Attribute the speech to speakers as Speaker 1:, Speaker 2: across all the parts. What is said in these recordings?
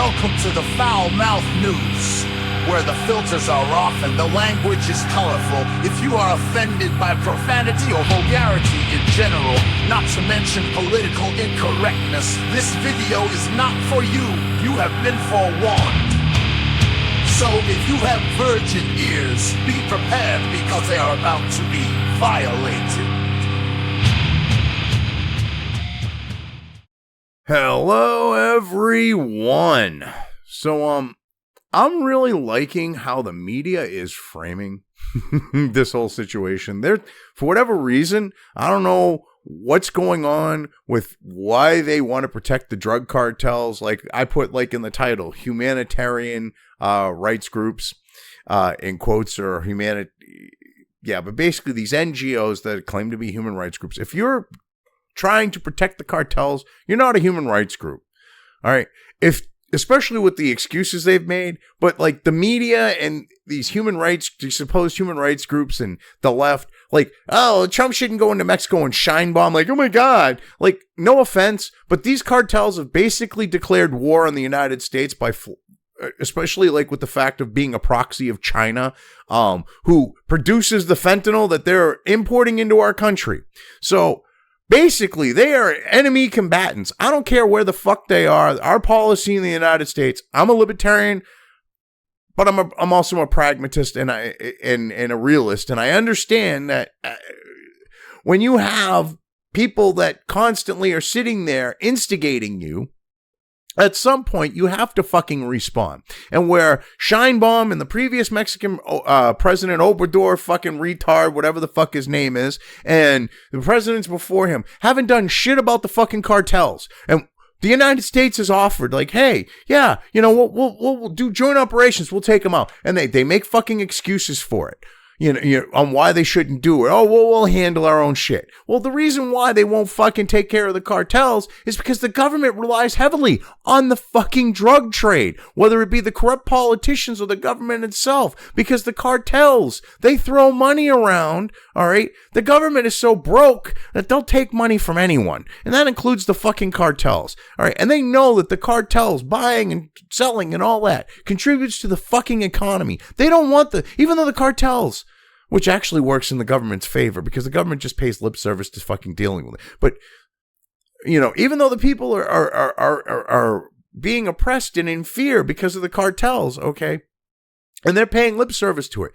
Speaker 1: Welcome to the Foul Mouth News, where the filters are off and the language is colorful. If you are offended by profanity or vulgarity in general, not to mention political incorrectness, this video is not for you. You have been forewarned. So if you have virgin ears, be prepared because they are about to be violated.
Speaker 2: Hello, everyone. So, I'm really liking how the media is framing this whole situation. For whatever reason, I don't know what's going on with why they want to protect the drug cartels. Like I put in the title, humanitarian rights groups, in quotes, or but basically these NGOs that claim to be human rights groups. If you're trying to protect the cartels, you're not a human rights group. All right. Especially with the excuses they've made, but the media and these supposed human rights groups and the left, Trump shouldn't go into Mexico and shine bomb. Oh my God. No offense, but these cartels have basically declared war on the United States especially with the fact of being a proxy of China, who produces the fentanyl that they're importing into our country. So basically, they are enemy combatants. I don't care where the fuck they are. Our policy in the United States, I'm a libertarian, but I'm also a pragmatist and a realist. And I understand that when you have people that constantly are sitting there instigating you, at some point, you have to fucking respond. And where Sheinbaum and the previous Mexican President Obrador, fucking retard, whatever the fuck his name is, and the presidents before him haven't done shit about the fucking cartels. And the United States has offered, hey, yeah, we'll do joint operations. We'll take them out. And they make fucking excuses for it. On why they shouldn't do it. Oh, we'll handle our own shit. Well, the reason why they won't fucking take care of the cartels is because the government relies heavily on the fucking drug trade, whether it be the corrupt politicians or the government itself, because the cartels, they throw money around, all right? The government is so broke that they'll take money from anyone, and that includes the fucking cartels, all right? And they know that the cartels buying and selling and all that contributes to the fucking economy. They don't want even though the cartels, which actually works in the government's favor because the government just pays lip service to fucking dealing with it. But, even though the people are being oppressed and in fear because of the cartels, okay, and they're paying lip service to it,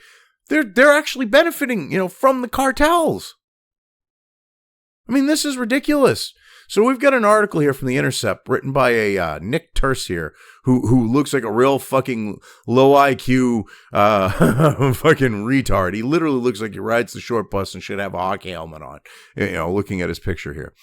Speaker 2: they're actually benefiting, from the cartels. I mean, this is ridiculous. So we've got an article here from The Intercept written by a Nick Tercier, who looks like a real fucking low IQ fucking retard. He literally looks like he rides the short bus and should have a hockey helmet on, looking at his picture here.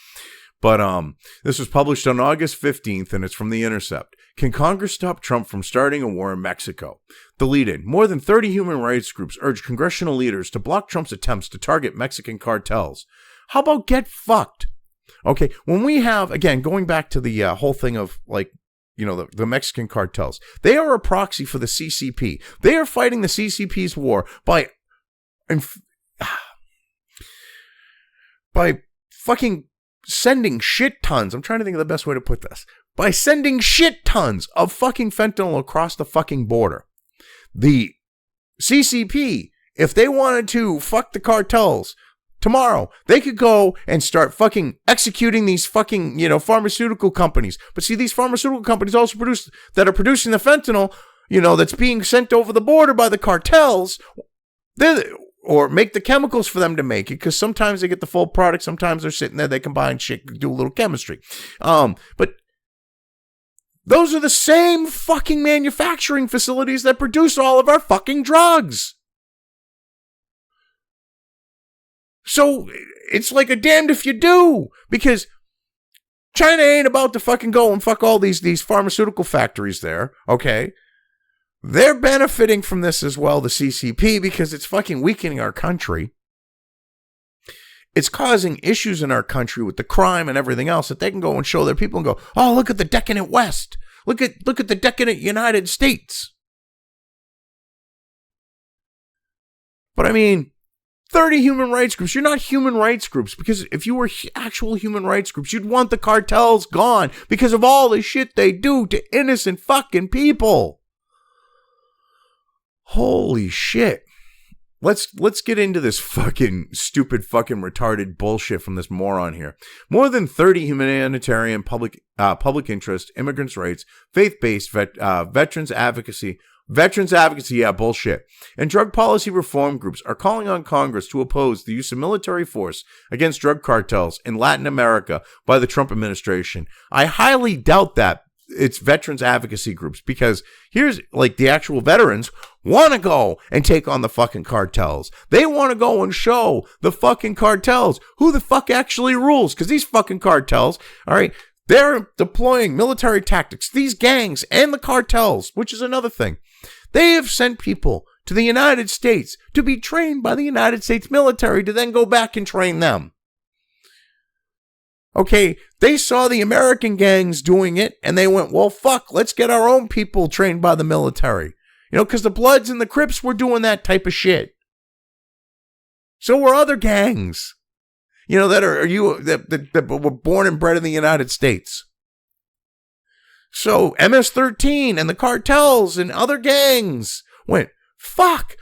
Speaker 2: But this was published on August 15th, and it's from The Intercept. Can Congress stop Trump from starting a war in Mexico? Deleted. More than 30 human rights groups urge congressional leaders to block Trump's attempts to target Mexican cartels. How about get fucked? Okay, when we have, again, going back to the whole thing of the Mexican cartels, they are a proxy for the CCP. They are fighting the CCP's war by fucking sending shit tons. I'm trying to think of the best way to put this. By sending shit tons of fucking fentanyl across the fucking border. The CCP, if they wanted to fuck the cartels tomorrow, they could go and start fucking executing these fucking, pharmaceutical companies. But see, these pharmaceutical companies also that are producing the fentanyl, that's being sent over the border by the cartels, or make the chemicals for them to make it, because sometimes they get the full product, sometimes they're sitting there, they combine shit, do a little chemistry. But those are the same fucking manufacturing facilities that produce all of our fucking drugs. So it's like a damned if you do, because China ain't about to fucking go and fuck all these pharmaceutical factories there, okay? They're benefiting from this as well, the CCP, because it's fucking weakening our country. It's causing issues in our country with the crime and everything else that they can go and show their people and go, oh, look at the decadent West. Look at the decadent United States. But I mean, 30 human rights groups. You're not human rights groups, because if you were actual human rights groups, you'd want the cartels gone because of all the shit they do to innocent fucking people. Holy shit. Let's get into this fucking stupid fucking retarded bullshit from this moron here. More than 30 humanitarian public interest, immigrants' rights, faith-based veterans advocacy, yeah, bullshit, and drug policy reform groups are calling on Congress to oppose the use of military force against drug cartels in Latin America by the Trump administration. I highly doubt that it's veterans advocacy groups, because here's like the actual veterans want to go and take on the fucking cartels. They want to go and show the fucking cartels who the fuck actually rules, because these fucking cartels, all right, they're deploying military tactics. These gangs and the cartels, which is another thing, they have sent people to the United States to be trained by the United States military to then go back and train them. Okay, they saw the American gangs doing it, and they went, well, fuck, let's get our own people trained by the military. You know, because the Bloods and the Crips were doing that type of shit. So were other gangs, you know, that were born and bred in the United States. So MS-13 and the cartels and other gangs went, fuck,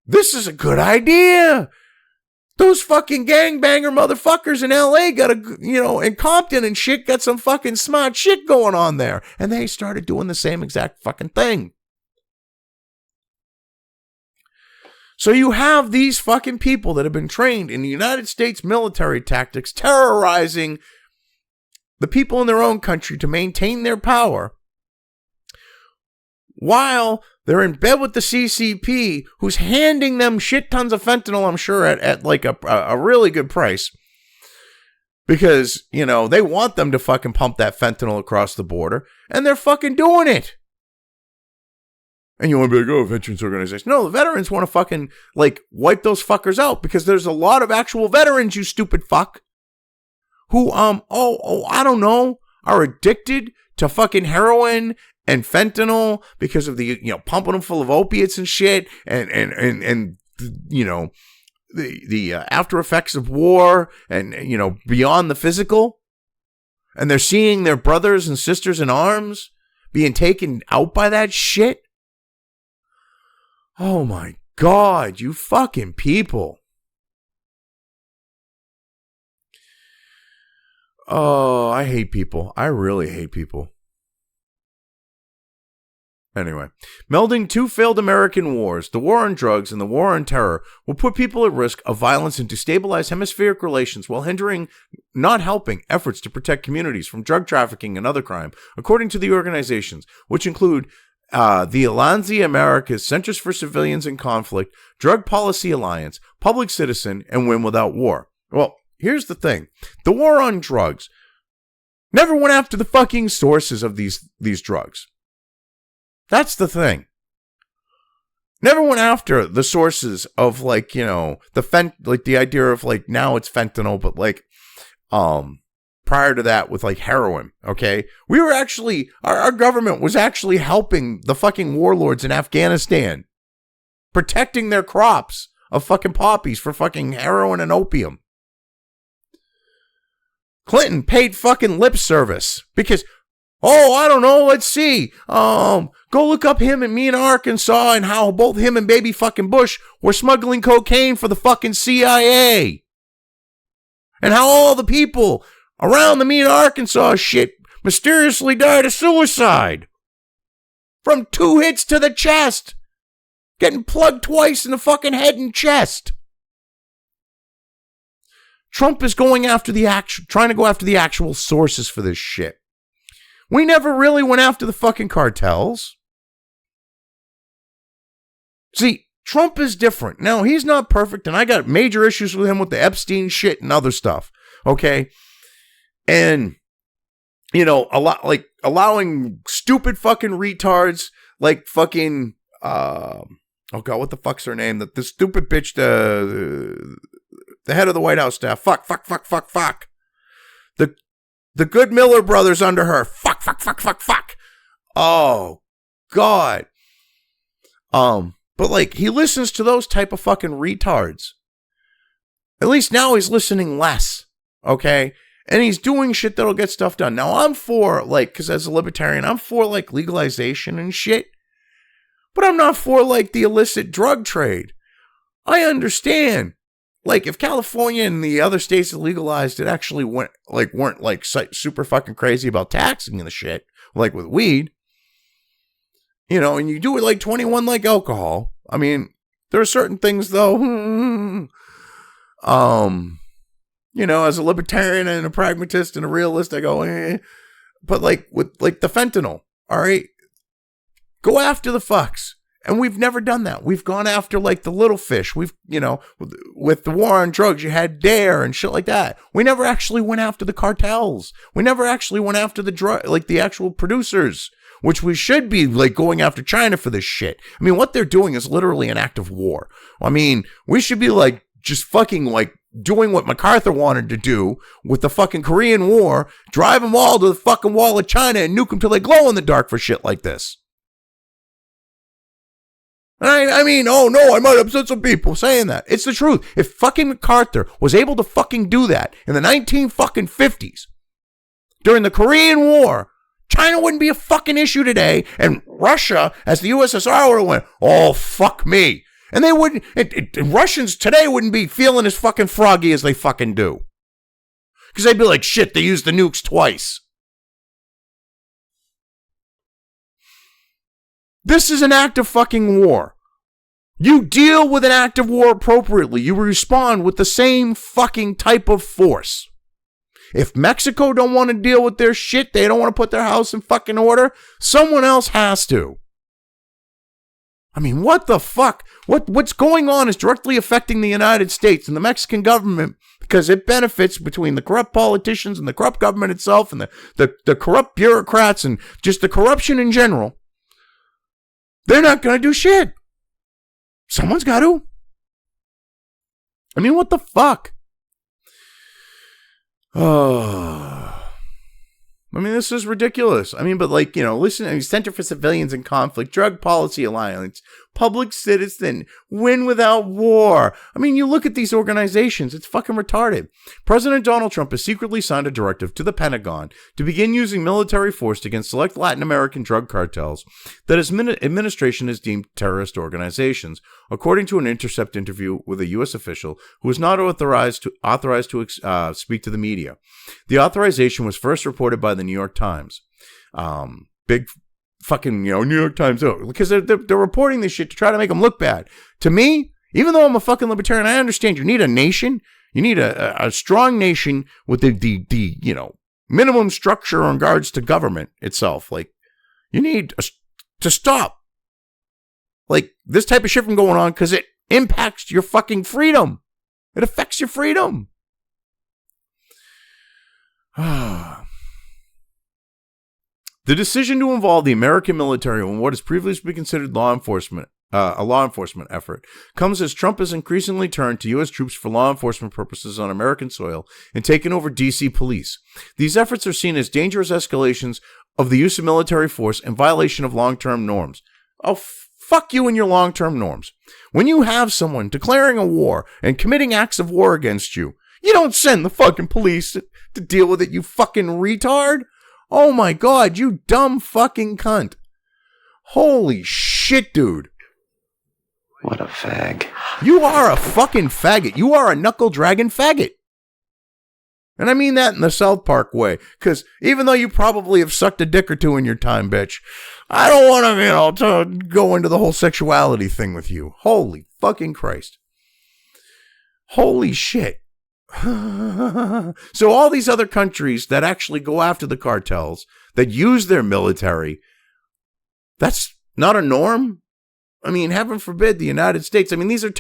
Speaker 2: this is a good idea. Those fucking gangbanger motherfuckers in LA in Compton and shit, got some fucking smart shit going on there. And they started doing the same exact fucking thing. So you have these fucking people that have been trained in the United States military tactics, terrorizing the people in their own country to maintain their power, while they're in bed with the CCP, who's handing them shit tons of fentanyl, I'm sure, at like a really good price. Because, you know, they want them to fucking pump that fentanyl across the border, and they're fucking doing it. And you want to be like, oh, veterans organization. No, the veterans want to fucking, like, wipe those fuckers out, because there's a lot of actual veterans, you stupid fuck, who, I don't know, are addicted to fucking heroin and fentanyl because of the, you know, pumping them full of opiates and shit, and you know, the after effects of war, and, you know, beyond the physical. And they're seeing their brothers and sisters in arms being taken out by that shit. Oh my God, you fucking people. Oh, I hate people. I really hate people. Anyway, melding two failed American wars, the war on drugs and the war on terror, will put people at risk of violence and destabilize hemispheric relations while not helping efforts to protect communities from drug trafficking and other crime, according to the organizations, which include the Allianz Americas, Centers for Civilians in Conflict, Drug Policy Alliance, Public Citizen, and Win Without War. Well, here's the thing. The war on drugs never went after the fucking sources of these drugs. That's the thing. Never went after the sources of, like, you know, the idea of, like, now it's fentanyl, but, like, prior to that with, like, heroin, okay? We were actually, our government was actually helping the fucking warlords in Afghanistan, protecting their crops of fucking poppies for fucking heroin and opium. Clinton paid fucking lip service because, I don't know, let's see. Go look up him and me in Arkansas and how both him and baby fucking Bush were smuggling cocaine for the fucking CIA. And how all the people around the me in Arkansas shit mysteriously died of suicide. From 2 hits to the chest. Getting plugged twice in the fucking head and chest. Trump is trying to go after the actual sources for this shit. We never really went after the fucking cartels. See, Trump is different. Now, he's not perfect, and I got major issues with him with the Epstein shit and other stuff, okay? And, you know, a lot, like, allowing stupid fucking retards, like fucking, oh God, what the fuck's her name? The stupid bitch, the head of the White House staff. Fuck. The good Miller brothers under her. Fuck. Oh, God. But, like, he listens to those type of fucking retards. At least now he's listening less, okay? And he's doing shit that'll get stuff done. Now, I'm for, like, because as a libertarian, I'm for, like, legalization and shit. But I'm not for, like, the illicit drug trade. I understand. Like, if California and the other states that legalized it actually weren't like super fucking crazy about taxing the shit, like with weed, you know, and you do it like 21 like alcohol. I mean, there are certain things, though, you know, as a libertarian and a pragmatist and a realist, I go, eh. But like with like the fentanyl, all right, go after the fucks. And we've never done that. We've gone after like the little fish. We've, you know, with the war on drugs, you had DARE and shit like that. We never actually went after the cartels. We never actually went after the drug, like the actual producers, which we should be like going after China for this shit. I mean, what they're doing is literally an act of war. I mean, we should be like just fucking like doing what MacArthur wanted to do with the fucking Korean War, drive them all to the fucking wall of China and nuke them till they glow in the dark for shit like this. I mean, oh no, I might upset some people saying that. It's the truth. If fucking MacArthur was able to fucking do that in the 1950s, during the Korean War, China wouldn't be a fucking issue today, and Russia, as the USSR, would have went, oh, fuck me. And they wouldn't, Russians today wouldn't be feeling as fucking froggy as they fucking do. Because they'd be like, shit, they used the nukes twice. This is an act of fucking war. You deal with an act of war appropriately. You respond with the same fucking type of force. If Mexico don't want to deal with their shit, they don't want to put their house in fucking order, someone else has to. I mean, what the fuck? What's going on is directly affecting the United States and the Mexican government because it benefits between the corrupt politicians and the corrupt government itself and the corrupt bureaucrats and just the corruption in general. They're not going to do shit. Someone's got to. I mean, what the fuck? Oh. I mean, this is ridiculous. I mean, but like, you know, listen, Center for Civilians in Conflict, Drug Policy Alliance, Public Citizen, Win Without War. I mean, you look at these organizations, it's fucking retarded. President Donald Trump has secretly signed a directive to the Pentagon to begin using military force against select Latin American drug cartels that his administration has deemed terrorist organizations, according to an Intercept interview with a U.S. official who was not authorized to speak to the media. The authorization was first reported by the New York Times. Big fucking, you know, New York Times, because they're reporting this shit to try to make them look bad. To me, even though I'm a fucking libertarian, I understand you need a nation. You need a strong nation with the you know, minimum structure in regards to government itself. Like, you need to stop like this type of shit from going on because it impacts your fucking freedom. It affects your freedom. The decision to involve the American military in what has previously been considered a law enforcement effort comes as Trump has increasingly turned to U.S. troops for law enforcement purposes on American soil and taken over D.C. police. These efforts are seen as dangerous escalations of the use of military force and violation of long-term norms. Oh, fuck you and your long-term norms. When you have someone declaring a war and committing acts of war against you, you don't send the fucking police to deal with it, you fucking retard. Oh my God, you dumb fucking cunt. Holy shit, dude.
Speaker 3: What a fag.
Speaker 2: You are a fucking faggot. You are a knuckle-dragging faggot. And I mean that in the South Park way. Because even though you probably have sucked a dick or two in your time, bitch, I don't want to, you know, to go into the whole sexuality thing with you. Holy fucking Christ. Holy shit. So all these other countries that actually go after the cartels, that use their military, that's not a norm? I mean, heaven forbid the United States. I mean, these are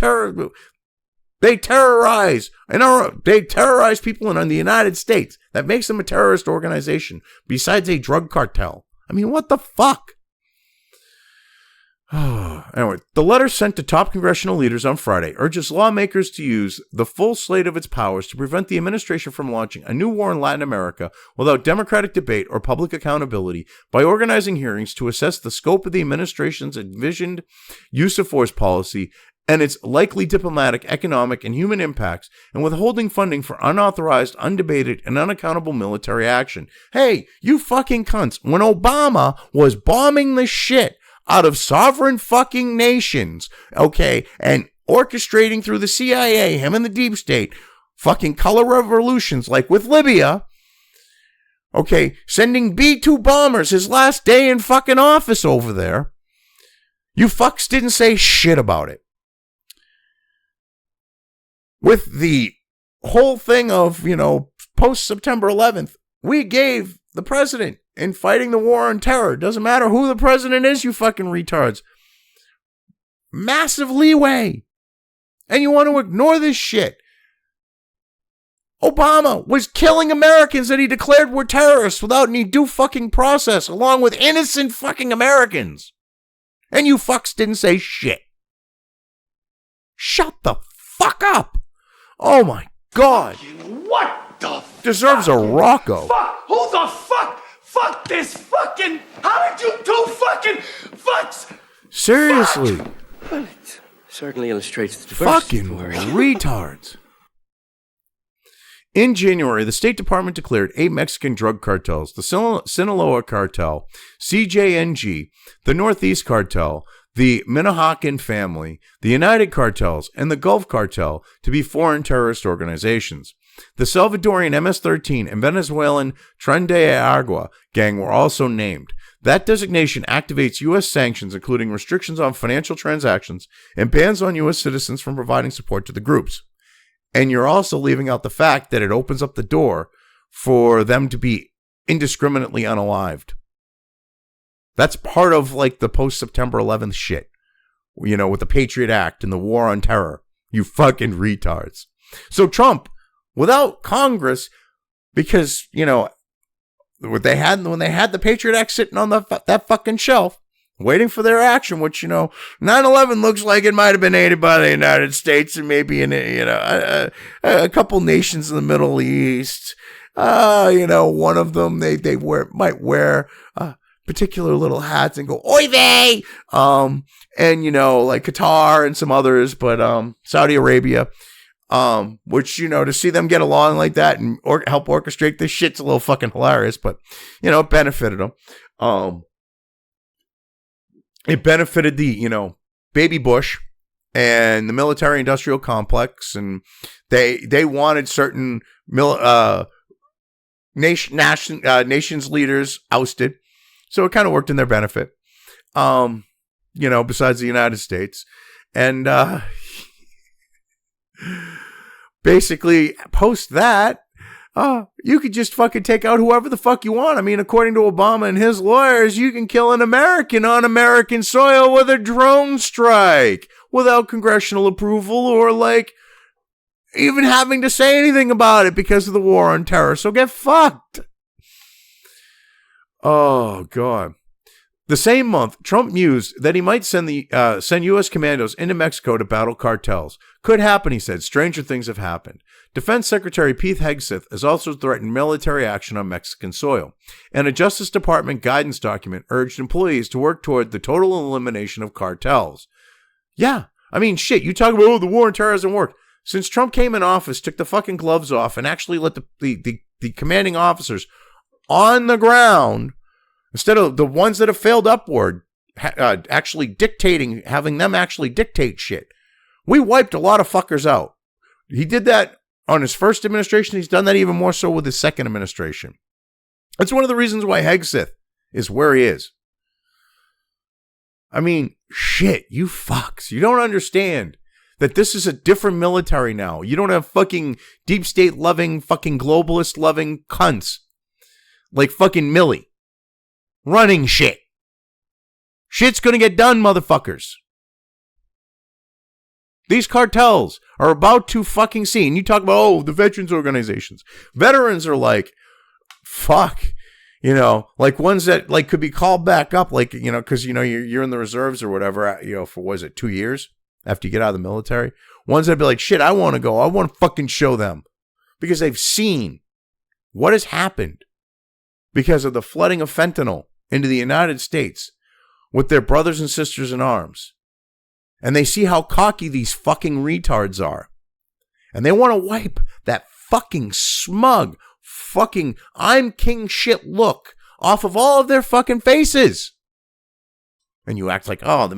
Speaker 2: they terrorize people in the United States. That makes them a terrorist organization, besides a drug cartel. I mean, what the fuck? Anyway, the letter sent to top congressional leaders on Friday urges lawmakers to use the full slate of its powers to prevent the administration from launching a new war in Latin America without democratic debate or public accountability by organizing hearings to assess the scope of the administration's envisioned use of force policy and its likely diplomatic, economic, and human impacts, and withholding funding for unauthorized, undebated, and unaccountable military action. Hey, you fucking cunts, when Obama was bombing the shit out of sovereign fucking nations, okay, and orchestrating through the CIA, him and the deep state, fucking color revolutions like with Libya, okay, sending B-2 bombers his last day in fucking office over there, you fucks didn't say shit about it. With the whole thing of, post-September 11th, we gave the president in fighting the war on terror, doesn't matter who the president is, you fucking retards, massive leeway. And you want to ignore this shit. Obama was killing Americans that he declared were terrorists without any due fucking process, along with innocent fucking Americans. And you fucks didn't say shit. Shut the fuck up. Oh my God.
Speaker 1: What the
Speaker 2: Deserves a Rocco.
Speaker 1: fuck? Who the fuck? Fuck this fucking... How did you two fucking fucks?
Speaker 2: Seriously.
Speaker 3: Well, it certainly illustrates the diversity.
Speaker 2: Fucking retards. In January, the State Department declared 8 Mexican drug cartels, the Sinaloa Cartel, CJNG, the Northeast Cartel, the Minnehakan Family, the United Cartels, and the Gulf Cartel to be foreign terrorist organizations. The Salvadorian MS-13 and Venezuelan Tren de Agua gang were also named. That designation activates U.S. sanctions, including restrictions on financial transactions and bans on U.S. citizens from providing support to the groups. And you're also leaving out the fact that it opens up the door for them to be indiscriminately unalived. That's part of like the post-September 11th shit, with the Patriot Act and the war on terror. You fucking retards. So Trump, without Congress, because, when they had the Patriot Act sitting on that fucking shelf, waiting for their action, which, 9/11 looks like it might have been aided by the United States and maybe in, a couple nations in the Middle East. One of them, they might wear particular little hats and go, oy vey! And, like Qatar and some others, but Saudi Arabia, which, to see them get along like that and help orchestrate this shit's a little fucking hilarious, but, it benefited them. It benefited the, baby Bush and the military industrial complex, and they wanted certain nations leaders ousted. So it kind of worked in their benefit, besides the United States. And basically, post that, you could just fucking take out whoever the fuck you want. I mean, according to Obama and his lawyers, you can kill an American on American soil with a drone strike without congressional approval or, even having to say anything about it because of the war on terror. So get fucked. Oh, God. The same month, Trump mused that he might send U.S. commandos into Mexico to battle cartels. Could happen, he said. Stranger things have happened. Defense Secretary Pete Hegseth has also threatened military action on Mexican soil. And a Justice Department guidance document urged employees to work toward the total elimination of cartels. Yeah, I mean, shit, you talk about, the war on terror hasn't worked. Since Trump came in office, took the fucking gloves off, and actually let the commanding officers on the ground, instead of the ones that have failed upward, actually having them actually dictate shit. We wiped a lot of fuckers out. He did that on his first administration. He's done that even more so with his second administration. That's one of the reasons why Hegseth is where he is. I mean, shit, you fucks. You don't understand that this is a different military now. You don't have fucking deep state loving, fucking globalist loving cunts like fucking Milley running shit. Shit's gonna get done, motherfuckers. These cartels are about to fucking see. And you talk about, the veterans organizations. Veterans are like, fuck. Like ones that could be called back up, because, you're in the reserves or whatever, for, 2 years after you get out of the military. Ones that be like, shit, I want to go. I want to fucking show them. Because they've seen what has happened because of the flooding of fentanyl into the United States with their brothers and sisters in arms. And they see how cocky these fucking retards are. And they want to wipe that fucking smug, fucking I'm king shit look off of all of their fucking faces. And you act like, oh, the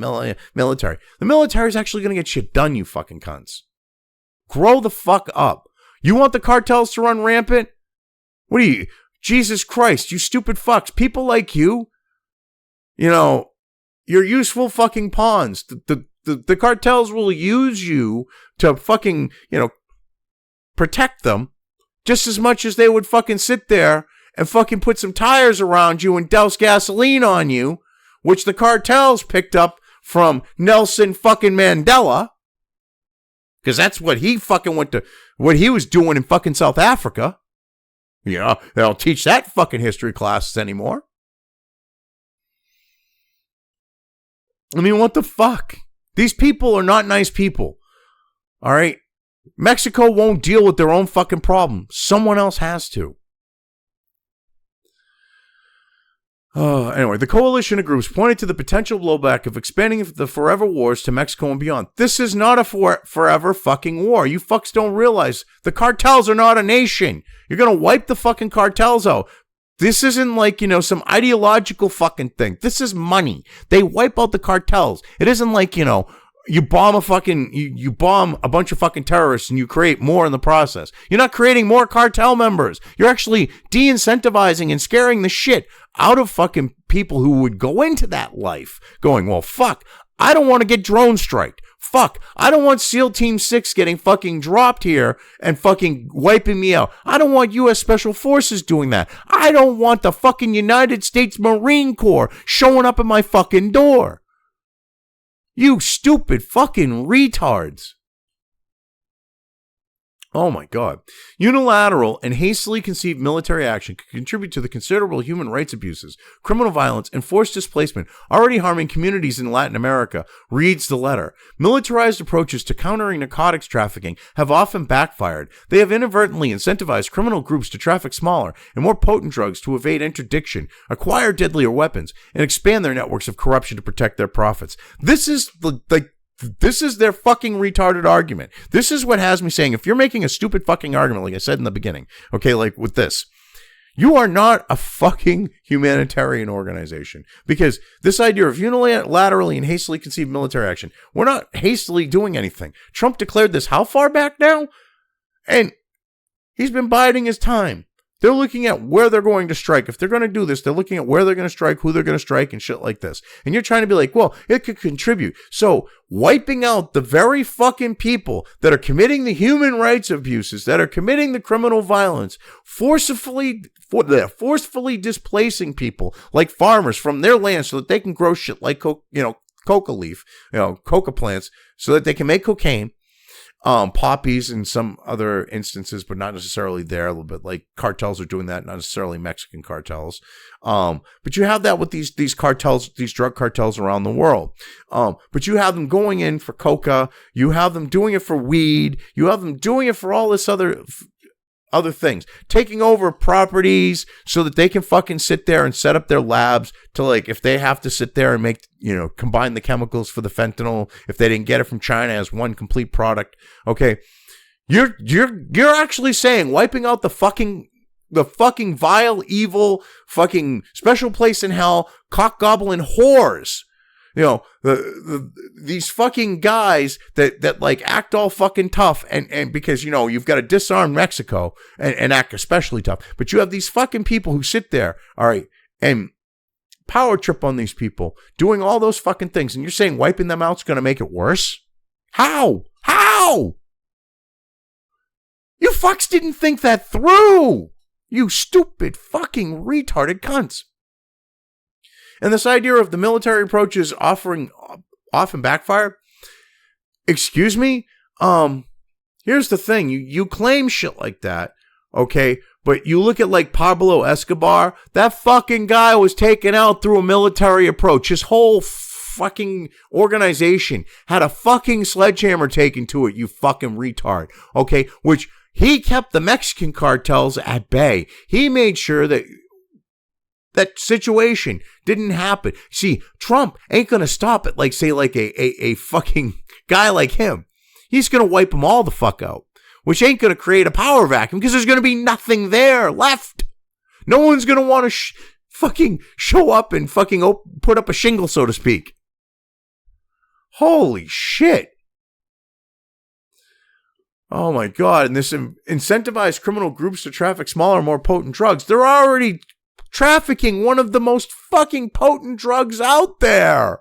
Speaker 2: military. The military is actually going to get shit done, you fucking cunts. Grow the fuck up. You want the cartels to run rampant? What are you? Jesus Christ, you stupid fucks. People like you, you're useful fucking pawns. The cartels will use you to fucking, protect them just as much as they would fucking sit there and fucking put some tires around you and douse gasoline on you, which the cartels picked up from Nelson fucking Mandela. Because that's what he fucking what he was doing in fucking South Africa. They don't teach that fucking history classes anymore. I mean, what the fuck? These people are not nice people. All right? Mexico won't deal with their own fucking problem. Someone else has to. Anyway, the coalition of groups pointed to the potential blowback of expanding the forever wars to Mexico and beyond. This is not a forever fucking war. You fucks don't realize the cartels are not a nation. You're going to wipe the fucking cartels out. This isn't like, some ideological fucking thing. This is money. They wipe out the cartels. It isn't like, you bomb you bomb a bunch of fucking terrorists and you create more in the process. You're not creating more cartel members. You're actually de-incentivizing and scaring the shit out of fucking people who would go into that life going, well, fuck, I don't want to get drone striked. Fuck, I don't want SEAL Team 6 getting fucking dropped here and fucking wiping me out. I don't want U.S. Special Forces doing that. I don't want the fucking United States Marine Corps showing up at my fucking door. You stupid fucking retards. Oh my God. Unilateral and hastily conceived military action could contribute to the considerable human rights abuses, criminal violence, and forced displacement already harming communities in Latin America, reads the letter. Militarized approaches to countering narcotics trafficking have often backfired. They have inadvertently incentivized criminal groups to traffic smaller and more potent drugs to evade interdiction, acquire deadlier weapons, and expand their networks of corruption to protect their profits. This is This is their fucking retarded argument. This is what has me saying, if you're making a stupid fucking argument, like I said in the beginning, okay, like with this, you are not a fucking humanitarian organization. Because this idea of unilaterally and hastily conceived military action, we're not hastily doing anything. Trump declared this how far back now? And he's been biding his time. They're looking at where they're going to strike. If they're going to do this, they're looking at where they're going to strike, who they're going to strike, and shit like this. And you're trying to be like, well, it could contribute. So wiping out the very fucking people that are committing the human rights abuses, that are committing the criminal violence, forcefully displacing people like farmers from their land so that they can grow shit like coca leaf, coca plants, so that they can make cocaine. Poppies in some other instances, but not necessarily there. A little bit like cartels are doing that, not necessarily Mexican cartels. But you have that with these cartels, these drug cartels around the world. But you have them going in for coca. You have them doing it for weed. You have them doing it for all this other things, taking over properties so that they can fucking sit there and set up their labs to, like, if they have to sit there and make, combine the chemicals for the fentanyl, if they didn't get it from China as one complete product. Okay. You're actually saying wiping out the fucking vile, evil, fucking special place in hell, cock gobbling whores. These fucking guys that like act all fucking tough and because, you've got to disarm Mexico and act especially tough. But you have these fucking people who sit there, all right, and power trip on these people doing all those fucking things. And you're saying wiping them out's going to make it worse? How? You fucks didn't think that through. You stupid fucking retarded cunts. And this idea of the military approach is often backfire. Excuse me? Here's the thing. You claim shit like that, okay? But you look at like Pablo Escobar, that fucking guy was taken out through a military approach. His whole fucking organization had a fucking sledgehammer taken to it, you fucking retard, okay? Which he kept the Mexican cartels at bay. He made sure that that situation didn't happen. See, Trump ain't going to stop at, like, say, like a fucking guy like him. He's going to wipe them all the fuck out, which ain't going to create a power vacuum because there's going to be nothing there left. No one's going to want to fucking show up and fucking put up a shingle, so to speak. Holy shit. Oh my God. And this incentivized criminal groups to traffic smaller, more potent drugs. They're already trafficking one of the most fucking potent drugs out there.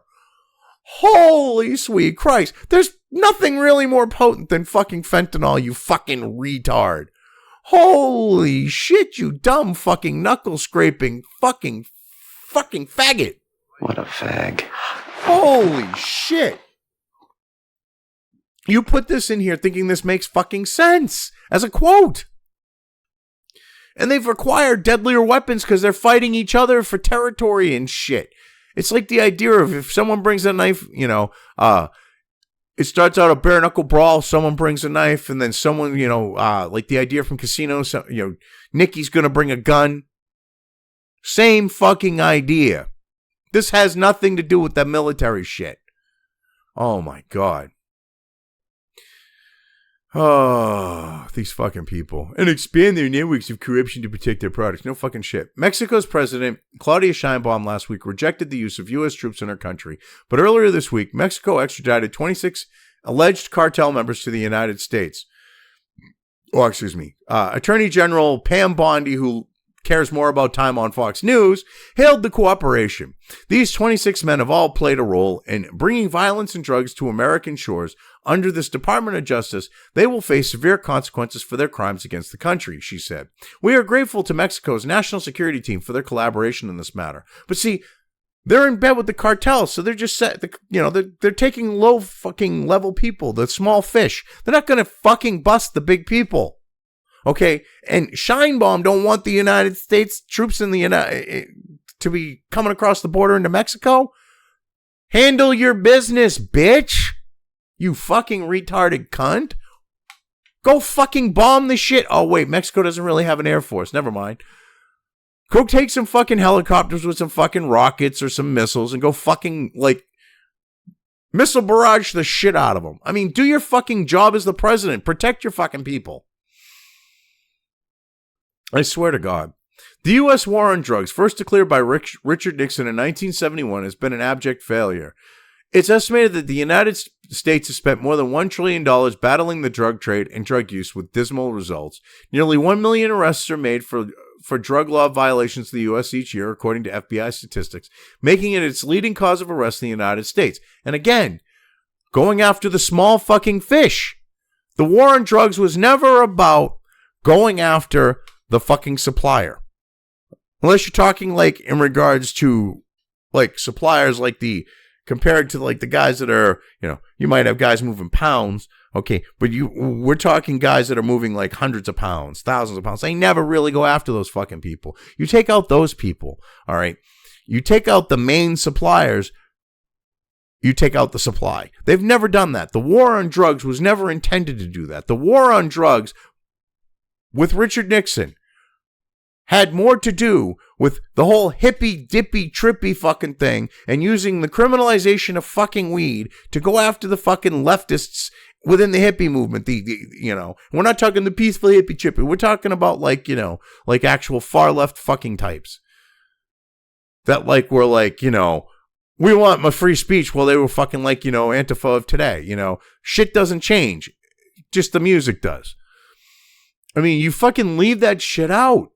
Speaker 2: Holy sweet Christ. There's nothing really more potent than fucking fentanyl, you fucking retard. Holy shit, you dumb fucking knuckle scraping fucking faggot.
Speaker 3: What a fag.
Speaker 2: Holy shit. You put this in here thinking this makes fucking sense as a quote. And they've acquired deadlier weapons because they're fighting each other for territory and shit. It's like the idea of if someone brings a knife, it starts out a bare knuckle brawl, someone brings a knife, and then someone, like the idea from Casino, Nikki's going to bring a gun. Same fucking idea. This has nothing to do with that military shit. Oh my God. Oh, these fucking people. And expand their networks of corruption to protect their products. No fucking shit. Mexico's president, Claudia Sheinbaum, last week rejected the use of U.S. troops in her country. But earlier this week, Mexico extradited 26 alleged cartel members to the United States. Attorney General Pam Bondi, who cares more about time on Fox News, hailed the cooperation. These 26 men have all played a role in bringing violence and drugs to American shores. Under this Department of Justice, they will face severe consequences for their crimes against the country, she said. We are grateful to Mexico's national security team for their collaboration in this matter. But see, they're in bed with the cartels, so they're just they're taking low fucking level people, the small fish. They're not going to fucking bust the big people. Okay, and Sheinbaum don't want the United States troops in to be coming across the border into Mexico. Handle your business, bitch. You fucking retarded cunt. Go fucking bomb the shit. Oh, wait, Mexico doesn't really have an air force. Never mind. Go take some fucking helicopters with some fucking rockets or some missiles and go fucking, missile barrage the shit out of them. I mean, do your fucking job as the president. Protect your fucking people. I swear to God. The U.S. war on drugs, first declared by Richard Nixon in 1971, has been an abject failure. It's estimated that the United States has spent more than $1 trillion battling the drug trade and drug use with dismal results. Nearly 1 million arrests are made for drug law violations in the U.S. each year, according to FBI statistics, making it its leading cause of arrest in the United States. And again, going after the small fucking fish. The war on drugs was never about going after the fucking supplier. Unless you're talking in regards to suppliers compared to the guys that are, you might have guys moving pounds, okay, but we're talking guys that are moving hundreds of pounds, thousands of pounds. They never really go after those fucking people. You take out those people, all right? You take out the main suppliers, you take out the supply. They've never done that. The war on drugs was never intended to do that. The war on drugs with Richard Nixon had more to do with the whole hippy dippy trippy fucking thing and using the criminalization of fucking weed to go after the fucking leftists within the hippie movement. We're not talking the peaceful hippie trippy. We're talking about actual far left fucking types that were we want my free speech. Well, they were fucking Antifa of today. Shit doesn't change, just the music does. I mean, you fucking leave that shit out.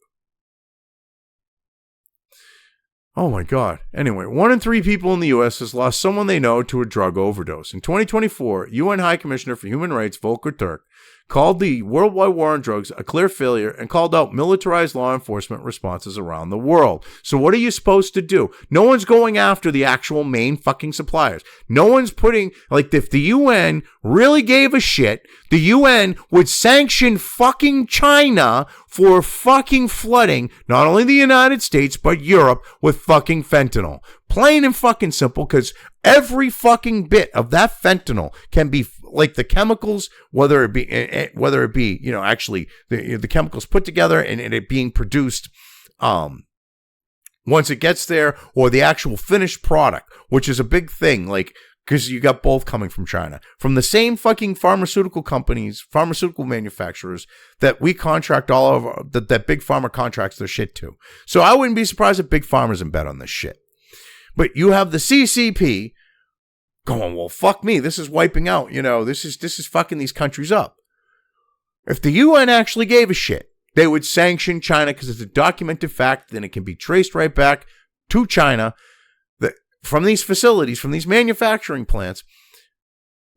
Speaker 2: Oh my God. Anyway, 1 in 3 people in the U.S. has lost someone they know to a drug overdose. In 2024, UN High Commissioner for Human Rights, Volker Turk, called the worldwide war on drugs a clear failure and called out militarized law enforcement responses around the world. So what are you supposed to do? No one's going after the actual main fucking suppliers. No one's putting, if the UN really gave a shit, the UN would sanction fucking China for fucking flooding not only the United States, but Europe with fucking fentanyl. Plain and fucking simple, because every fucking bit of that fentanyl can be the chemicals, whether it be actually the chemicals put together and it being produced, once it gets there, or the actual finished product, which is a big thing, like, because you got both coming from China, from the same fucking pharmaceutical companies, pharmaceutical manufacturers that we contract all of our, that Big Pharma contracts their shit to. So I wouldn't be surprised if Big Pharma's in bed on this shit. But you have the CCP going, well, fuck me, this is wiping out, this is fucking these countries up. If the UN actually gave a shit, they would sanction China because it's a documented fact, then it can be traced right back to China that from these facilities, from these manufacturing plants,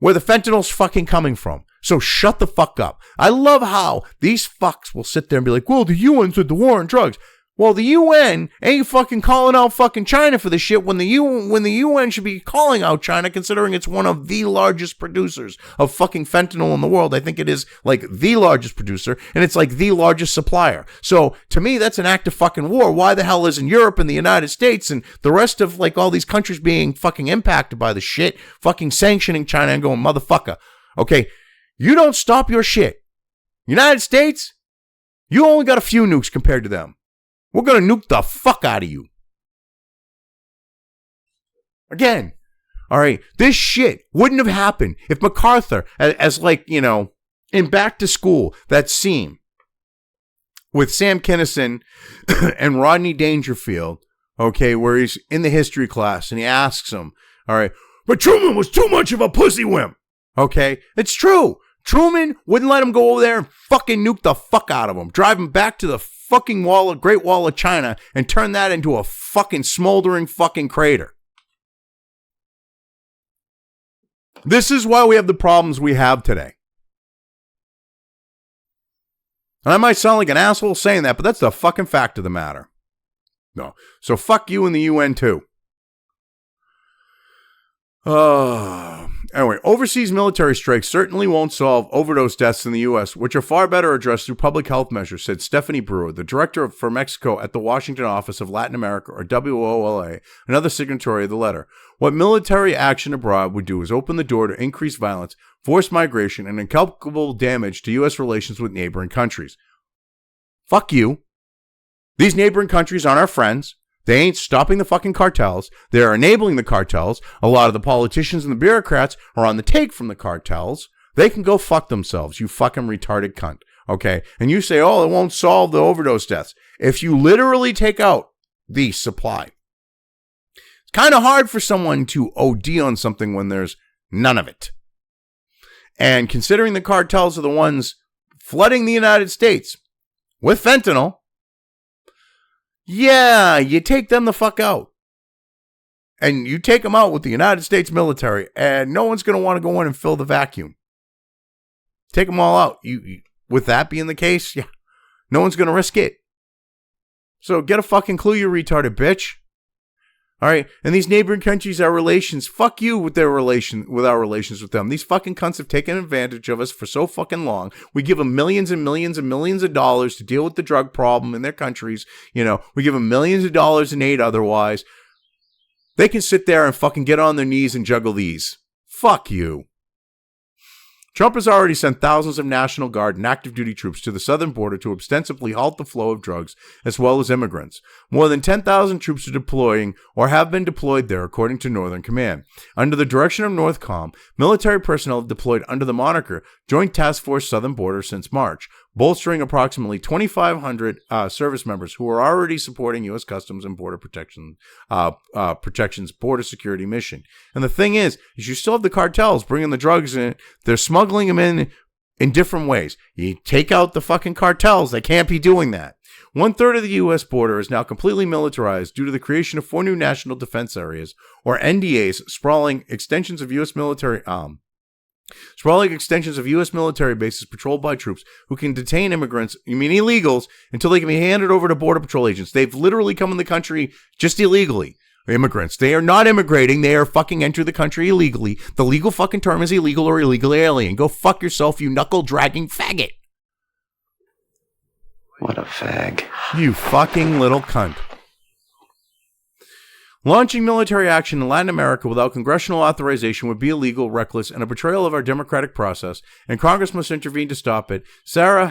Speaker 2: where the fentanyl's fucking coming from. So shut the fuck up. I love how these fucks will sit there and be like, well, the UN said the war on drugs. Well, the UN ain't fucking calling out fucking China for this shit when the UN should be calling out China, considering it's one of the largest producers of fucking fentanyl in the world. I think it is like the largest producer, and it's like the largest supplier. So to me, that's an act of fucking war. Why the hell isn't Europe and the United States and the rest of like all these countries being fucking impacted by the shit, fucking sanctioning China and going, motherfucker, okay, you don't stop your shit. United States, you only got a few nukes compared to them. We're going to nuke the fuck out of you. Again, all right, this shit wouldn't have happened if MacArthur, as like, in Back to School, that scene with Sam Kinison and Rodney Dangerfield, okay, where he's in the history class and he asks him, all right, but Truman was too much of a pussy wimp. Okay, it's true. Truman wouldn't let him go over there and fucking nuke the fuck out of him, drive him back to the fucking Great Wall of China and turn that into a fucking smoldering fucking crater. This is why we have the problems we have today. And I might sound like an asshole saying that, but that's the fucking fact of the matter. No. So fuck you and the UN too. Anyway, overseas military strikes certainly won't solve overdose deaths in the U.S., which are far better addressed through public health measures, said Stephanie Brewer, the director for Mexico at the Washington Office of Latin America, or WOLA, another signatory of the letter. What military action abroad would do is open the door to increased violence, forced migration, and incalculable damage to U.S. relations with neighboring countries. Fuck you. These neighboring countries aren't our friends. They ain't stopping the fucking cartels. They're enabling the cartels. A lot of the politicians and the bureaucrats are on the take from the cartels. They can go fuck themselves, you fucking retarded cunt. Okay? And you say, oh, it won't solve the overdose deaths. If you literally take out the supply, it's kind of hard for someone to OD on something when there's none of it. And considering the cartels are the ones flooding the United States with fentanyl, yeah, you take them the fuck out. And you take them out with the United States military, and no one's going to want to go in and fill the vacuum. Take them all out. With that being the case, yeah, no one's going to risk it. So get a fucking clue, you retarded bitch. All right, and these neighboring countries, our relations, fuck you with our relations with them. These fucking cunts have taken advantage of us for so fucking long. We give them millions and millions and millions of dollars to deal with the drug problem in their countries. We give them millions of dollars in aid otherwise. They can sit there and fucking get on their knees and juggle these. Fuck you. Trump has already sent thousands of National Guard and active duty troops to the southern border to ostensibly halt the flow of drugs as well as immigrants. More than 10,000 troops are deploying or have been deployed there, according to Northern Command. Under the direction of NORTHCOM, military personnel have deployed under the moniker Joint Task Force Southern Border since March, bolstering approximately 2,500 service members who are already supporting U.S. Customs and Border Protection's border security mission. And the thing is you still have the cartels bringing the drugs in. They're smuggling them in different ways. You take out the fucking cartels, they can't be doing that. 1/3 of the U.S. border is now completely militarized due to the creation of 4 new National Defense Areas, or NDAs, sprawling extensions of U.S. military bases patrolled by troops who can detain illegals, until they can be handed over to Border Patrol agents. They've literally come in the country just illegally. Immigrants. They are not immigrating. They are fucking entering the country illegally. The legal fucking term is illegal or illegal alien. Go fuck yourself, you knuckle-dragging faggot.
Speaker 3: What a fag.
Speaker 2: You fucking little cunt. Launching military action in Latin America without congressional authorization would be illegal, reckless, and a betrayal of our democratic process, and Congress must intervene to stop it. Sarah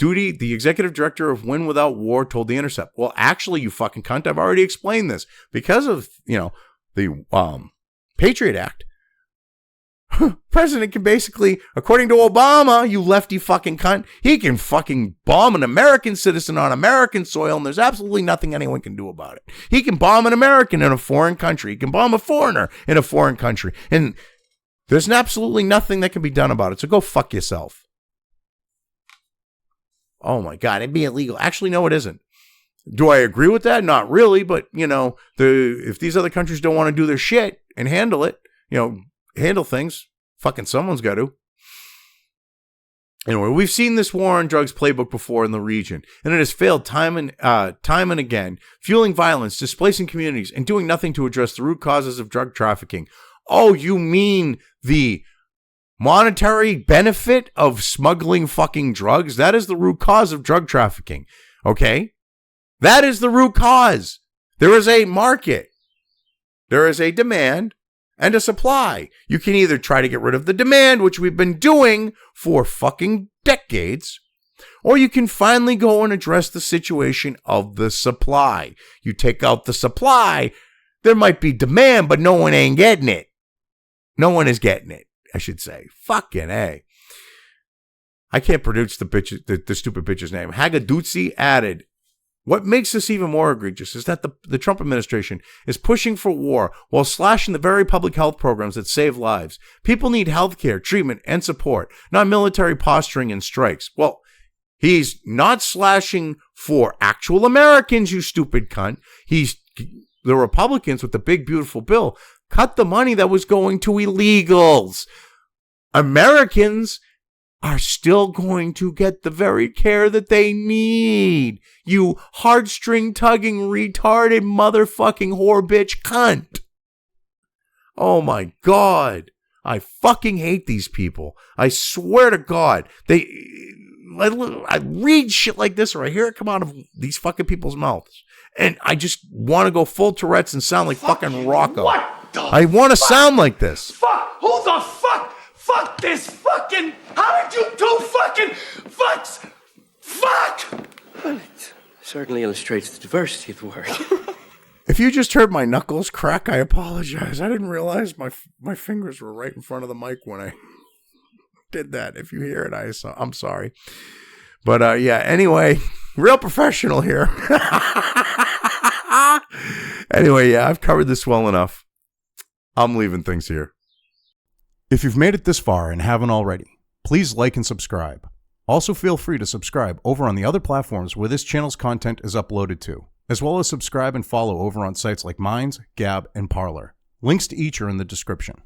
Speaker 2: duty, the executive director of Win Without War told The Intercept. Well, actually, you fucking cunt, I've already explained this. Because of, the Patriot Act, president can basically, according to Obama, you lefty fucking cunt, he can fucking bomb an American citizen on American soil, and there's absolutely nothing anyone can do about it. He can bomb an American in a foreign country. He can bomb a foreigner in a foreign country. And there's absolutely nothing that can be done about it. So go fuck yourself. Oh my God, it'd be illegal. Actually, no, it isn't. Do I agree with that? Not really, but if these other countries don't want to do their shit and handle it, handle things, fucking someone's got to. Anyway, we've seen this war on drugs playbook before in the region, and it has failed time and again, fueling violence, displacing communities, and doing nothing to address the root causes of drug trafficking. Oh, you mean the monetary benefit of smuggling fucking drugs? That is the root cause of drug trafficking. Okay? That is the root cause. There is a market. There is a demand and a supply. You can either try to get rid of the demand, which we've been doing for fucking decades, or you can finally go and address the situation of the supply. You take out the supply, there might be demand, but no one ain't getting it. No one is getting it, I should say. Fucking A. I can't produce the stupid bitch's name. Hagadutsi added, what makes this even more egregious is that the Trump administration is pushing for war while slashing the very public health programs that save lives. People need health care, treatment, and support, not military posturing and strikes. Well, he's not slashing for actual Americans, you stupid cunt. The Republicans with the big, beautiful bill cut the money that was going to illegals. Americans are still going to get the very care that they need. You heartstring tugging, retarded, motherfucking whore bitch cunt. Oh my God. I fucking hate these people. I swear to God. I read shit like this or I hear it come out of these fucking people's mouths. And I just want to go full Tourette's and sound like fucking Rocco. I want to sound like this.
Speaker 1: Fuck! Who the fuck? Fuck this fucking... How did you do fucking... Fucks? Fuck!
Speaker 3: Well, it certainly illustrates the diversity of the word.
Speaker 2: If you just heard my knuckles crack, I apologize. I didn't realize my fingers were right in front of the mic when I did that. If you hear it, I'm sorry. But yeah, anyway, real professional here. Anyway, yeah, I've covered this well enough. I'm leaving things here. If you've made it this far and haven't already, please like and subscribe. Also feel free to subscribe over on the other platforms where this channel's content is uploaded to, as well as subscribe and follow over on sites like Minds, Gab, and Parler. Links to each are in the description.